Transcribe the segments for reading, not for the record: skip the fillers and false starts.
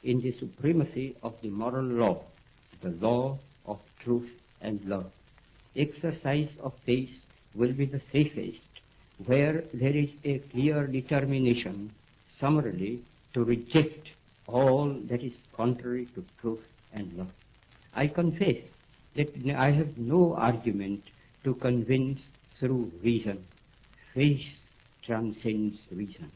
in the supremacy of the moral law, the law of truth and love. Exercise of faith will be the safest where there is a clear determination summarily to reject all that is contrary to truth and love. I confess that I have no argument to convince through reason. Faith transcends reason.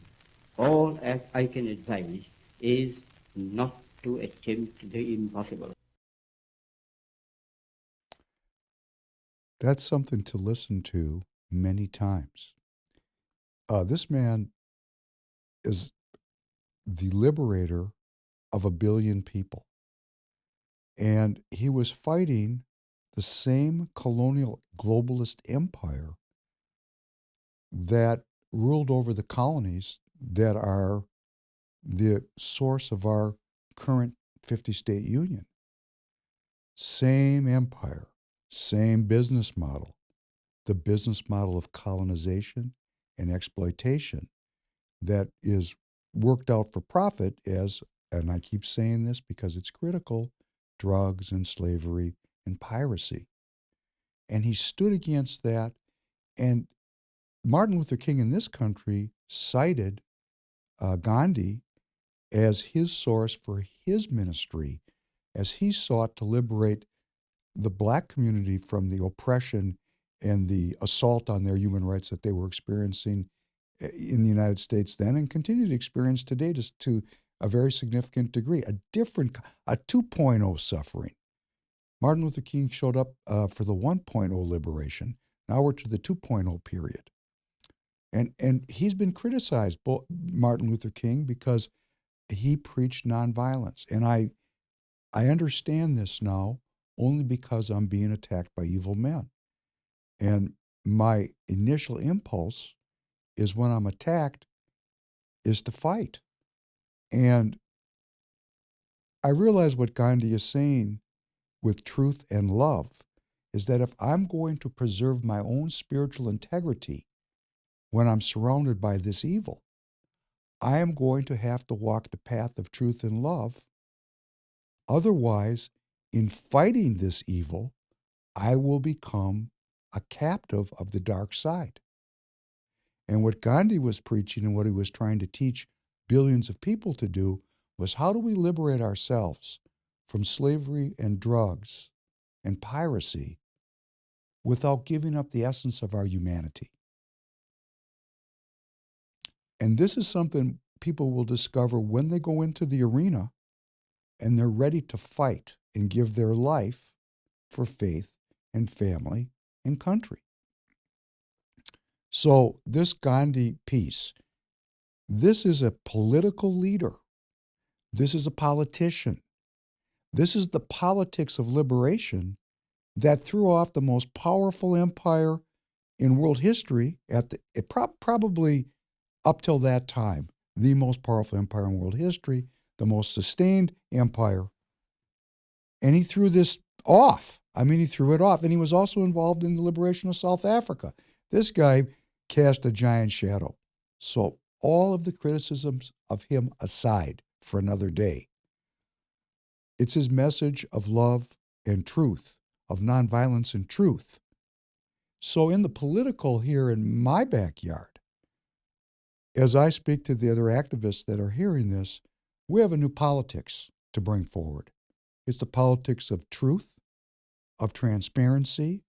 All I can advise is not to attempt the impossible. That's something to listen to many times. This man is the liberator of 1 billion people. And he was fighting the same colonial globalist empire that ruled over the colonies that are the source of our current 50-state union. Same empire, same business model, the business model of colonization and exploitation that is worked out for profit as, and I keep saying this because it's critical, drugs and slavery and piracy. And he stood against that. And Martin Luther King in this country cited Gandhi as his source for his ministry as he sought to liberate the black community from the oppression and the assault on their human rights that they were experiencing in the United States then and continue to experience today to a very significant degree, a 2.0 suffering. Martin Luther King showed up for the 1.0 liberation. Now we're to the 2.0 period. And he's been criticized, Martin Luther King, because he preached nonviolence. And I understand this now only because I'm being attacked by evil men. And my initial impulse is when I'm attacked is to fight. And I realize what Gandhi is saying with truth and love is that if I'm going to preserve my own spiritual integrity when I'm surrounded by this evil, I am going to have to walk the path of truth and love. Otherwise, in fighting this evil, I will become a captive of the dark side. And what Gandhi was preaching and what he was trying to teach billions of people to do was how do we liberate ourselves from slavery and drugs and piracy without giving up the essence of our humanity. And this is something people will discover when they go into the arena and they're ready to fight and give their life for faith and family and country. So this Gandhi piece, this is a political leader. This is a politician. This is the politics of liberation that threw off the most powerful empire in world history probably up till that time, the most powerful empire in world history, the most sustained empire. And he threw this off. He threw it off. And he was also involved in the liberation of South Africa. This guy cast a giant shadow. So all of the criticisms of him aside for another day, it's his message of love and truth, of nonviolence and truth. So in the political here in my backyard, as I speak to the other activists that are hearing this, we have a new politics to bring forward. It's the politics of truth, of transparency,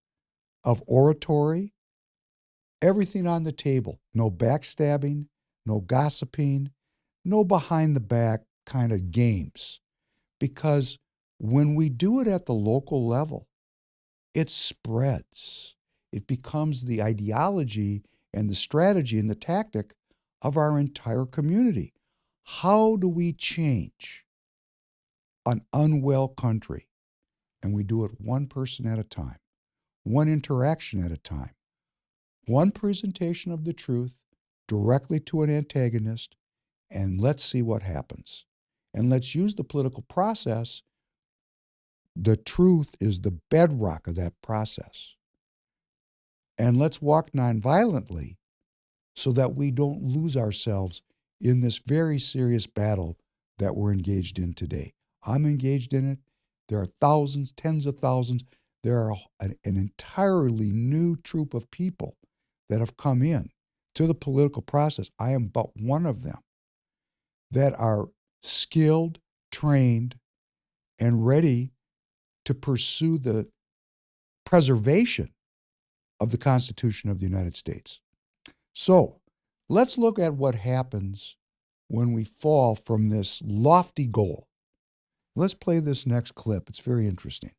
of oratory, everything on the table. No backstabbing, no gossiping, no behind the back kind of games. Because when we do it at the local level, it spreads. It becomes the ideology and the strategy and the tactic of our entire community. How do we change an unwell country? And we do it one person at a time, one interaction at a time, one presentation of the truth directly to an antagonist, and let's see what happens. And let's use the political process. The truth is the bedrock of that process. And let's walk nonviolently so that we don't lose ourselves in this very serious battle that we're engaged in today. I'm engaged in it. There are thousands, tens of thousands. There are an entirely new troop of people that have come in to the political process. I am but one of them that are skilled, trained, and ready to pursue the preservation of the Constitution of the United States. So let's look at what happens when we fall from this lofty goal. Let's play this next clip. It's very interesting.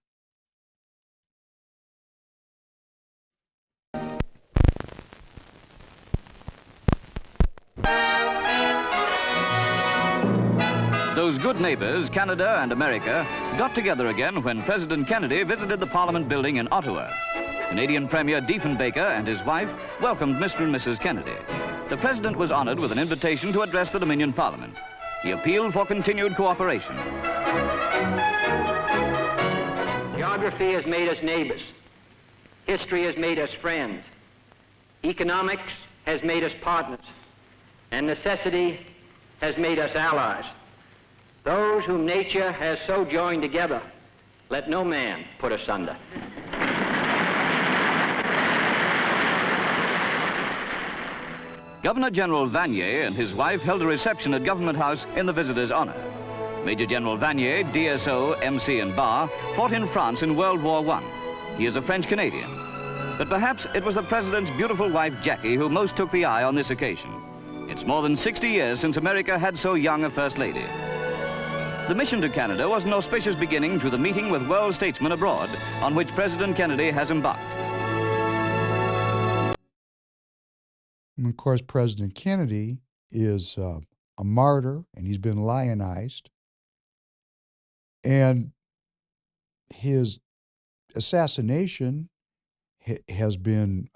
Those good neighbors, Canada and America, got together again when President Kennedy visited the Parliament building in Ottawa. Canadian Premier Diefenbaker and his wife welcomed Mr. and Mrs. Kennedy. The President was honored with an invitation to address the Dominion Parliament. He appealed for continued cooperation. Geography has made us neighbors. History has made us friends. Economics has made us partners. And necessity has made us allies. Those whom nature has so joined together, let no man put asunder. Governor General Vanier and his wife held a reception at Government House in the visitors' honor. Major General Vanier, DSO, MC, and Bar fought in France in World War I. He is a French-Canadian. But perhaps it was the President's beautiful wife, Jackie, who most took the eye on this occasion. It's more than 60 years since America had so young a First Lady. The mission to Canada was an auspicious beginning to the meeting with world statesmen abroad on which President Kennedy has embarked. And of course, President Kennedy is a martyr, and he's been lionized. And his assassination has been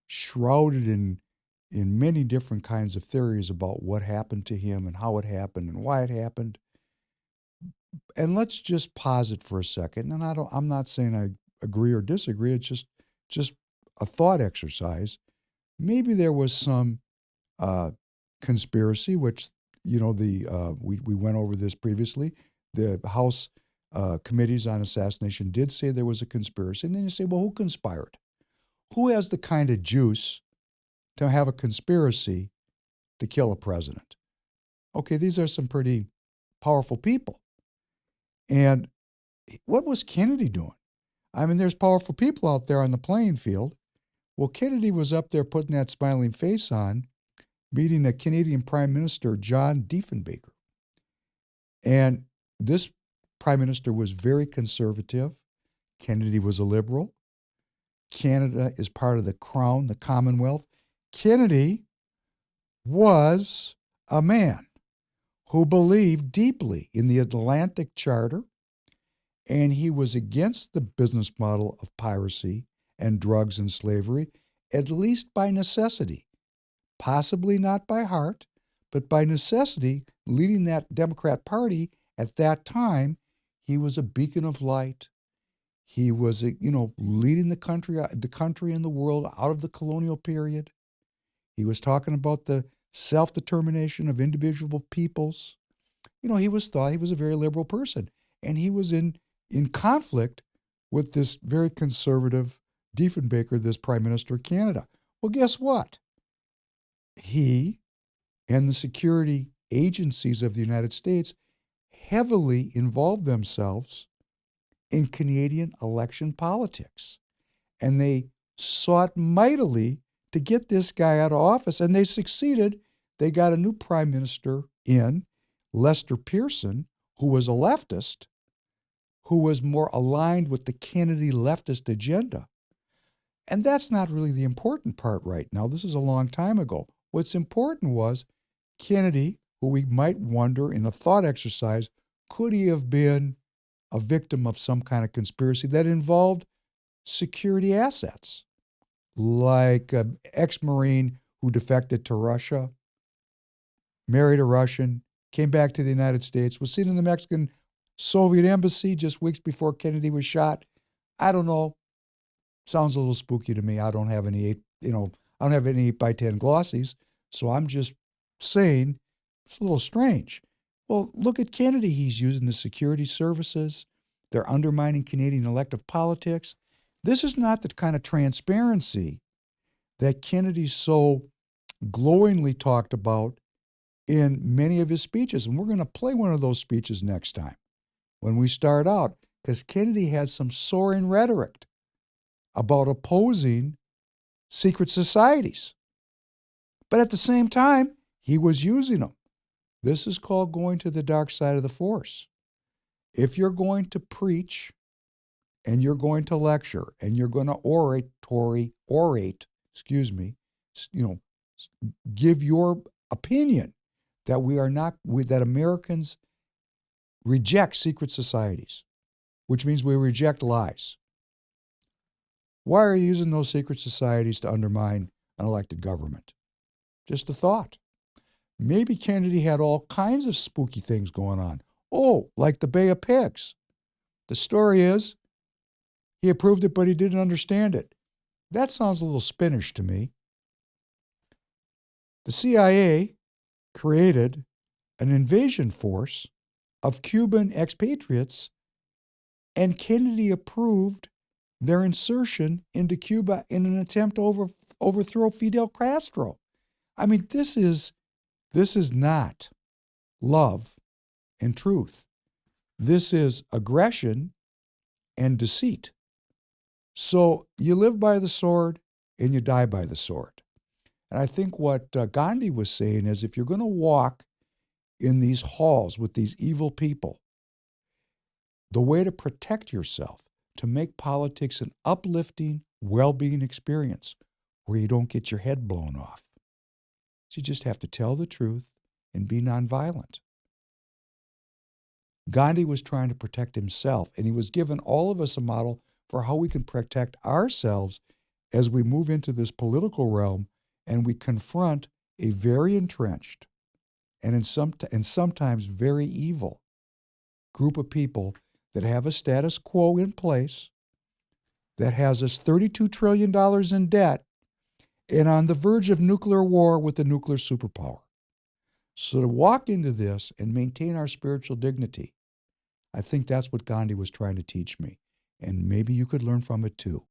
shrouded in many different kinds of theories about what happened to him and how it happened and why it happened. And let's just pause it for a second. And I'm not saying I agree or disagree. It's just a thought exercise. Maybe there was some conspiracy, which, you know, we went over this previously. The House committees on assassination did say there was a conspiracy. And then you say, well, who conspired? Who has the kind of juice to have a conspiracy to kill a president? Okay, these are some pretty powerful people. And what was Kennedy doing? I mean, there's powerful people out there on the playing field. Well, Kennedy was up there putting that smiling face on, meeting the Canadian Prime Minister, John Diefenbaker. And this Prime Minister was very conservative. Kennedy was a liberal. Canada is part of the Crown, the Commonwealth. Kennedy was a man who believed deeply in the Atlantic Charter, and he was against the business model of piracy and drugs and slavery, at least by necessity. Possibly not by heart, but by necessity, leading that Democrat Party at that time, he was a beacon of light. He was, leading the country and the world out of the colonial period. He was talking about the self-determination of individual peoples. He was thought he was a very liberal person, and he was in conflict with this very conservative Diefenbaker, this Prime Minister of Canada. Well, guess what? He and the security agencies of the United States heavily involved themselves in Canadian election politics. And they sought mightily to get this guy out of office, and they succeeded. They got a new prime minister in, Lester Pearson, who was a leftist, who was more aligned with the Kennedy leftist agenda. And that's not really the important part right now. This is a long time ago. What's important was Kennedy, who we might wonder in a thought exercise, could he have been a victim of some kind of conspiracy that involved security assets, like an ex-Marine who defected to Russia, married a Russian, came back to the United States, was seen in the Mexican Soviet embassy just weeks before Kennedy was shot. I don't know. Sounds a little spooky to me. I don't have any 8x10 glossies, so I'm just saying it's a little strange. Well, look at Kennedy. He's using the security services. They're undermining Canadian elective politics. This is not the kind of transparency that Kennedy so glowingly talked about in many of his speeches. And we're going to play one of those speeches next time when we start out, because Kennedy had some soaring rhetoric about opposing secret societies. But at the same time, he was using them. This is called going to the dark side of the force. If you're going to preach and you're going to lecture and you're going to give your opinion that Americans reject secret societies, which means we reject lies. Why are you using those secret societies to undermine an elected government? Just a thought. Maybe Kennedy had all kinds of spooky things going on. Oh, like the Bay of Pigs. The story is he approved it, but he didn't understand it. That sounds a little Spanish to me. The CIA created an invasion force of Cuban expatriates, and Kennedy approved their insertion into Cuba in an attempt to overthrow Fidel Castro. I mean, this is not love and truth. This is aggression and deceit. So you live by the sword and you die by the sword. And I think what Gandhi was saying is, if you're going to walk in these halls with these evil people, the way to protect yourself, to make politics an uplifting, well-being experience where you don't get your head blown off, so you just have to tell the truth and be nonviolent. Gandhi was trying to protect himself, and he was giving all of us a model for how we can protect ourselves as we move into this political realm and we confront a very entrenched and sometimes very evil group of people that have a status quo in place, that has us $32 trillion in debt, and on the verge of nuclear war with a nuclear superpower. So to walk into this and maintain our spiritual dignity, I think that's what Gandhi was trying to teach me. And maybe you could learn from it too.